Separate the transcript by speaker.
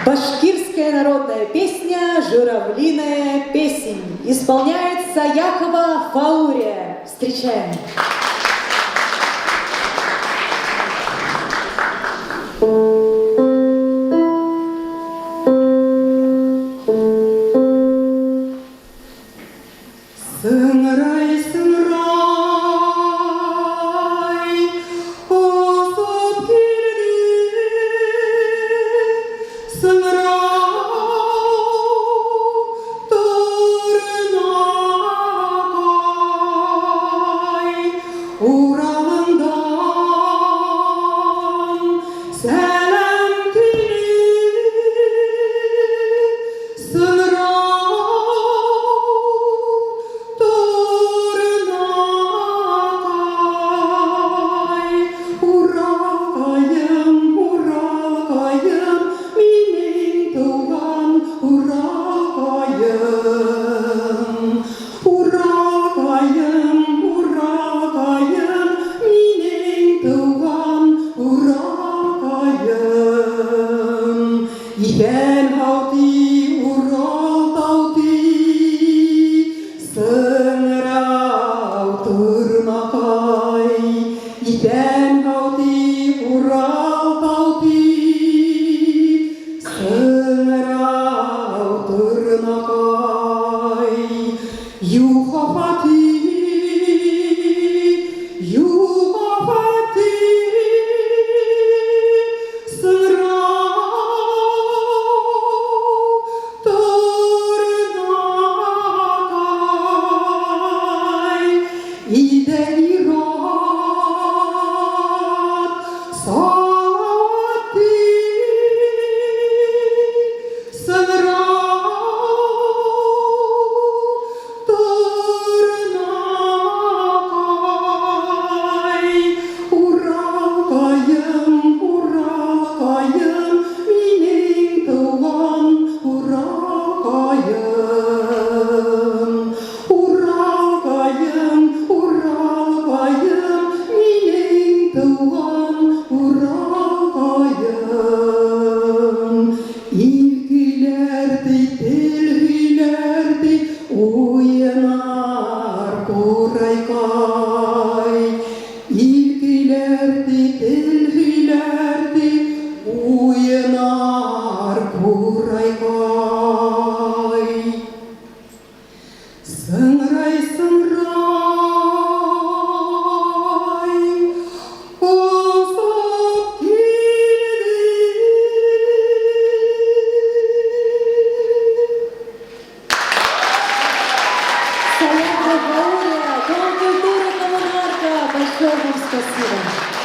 Speaker 1: Башкирская народная песня «Журавлиная песень» исполняется Якова Фаурия. Встречаем! Сыңрай, сыңрай, осып келді, сыңрау тұрнақай, уралыңдан сәлем келді, сыңрау Иген хауti Урал тауti, сыңрау тұрнақай. Иген хауti Урал тауti, сыңрау тұрнақай. Юхафати, юхафати, İdelirat saati sığrau tırnakay. Uralkayım, uralkayım, minin tuğan uralkayım. Uralkayım, uralkayım, minin tuğan uralkayım. İlgilerdi, tilgilerdi, uyanar kuraykay. İlgilerdi, tilgilerdi, uyanar kuraykay. Сыңрай, сыңрай, осып келді. Салям, Фаурия, Дом культуры Коммунарка. Большое вам спасибо.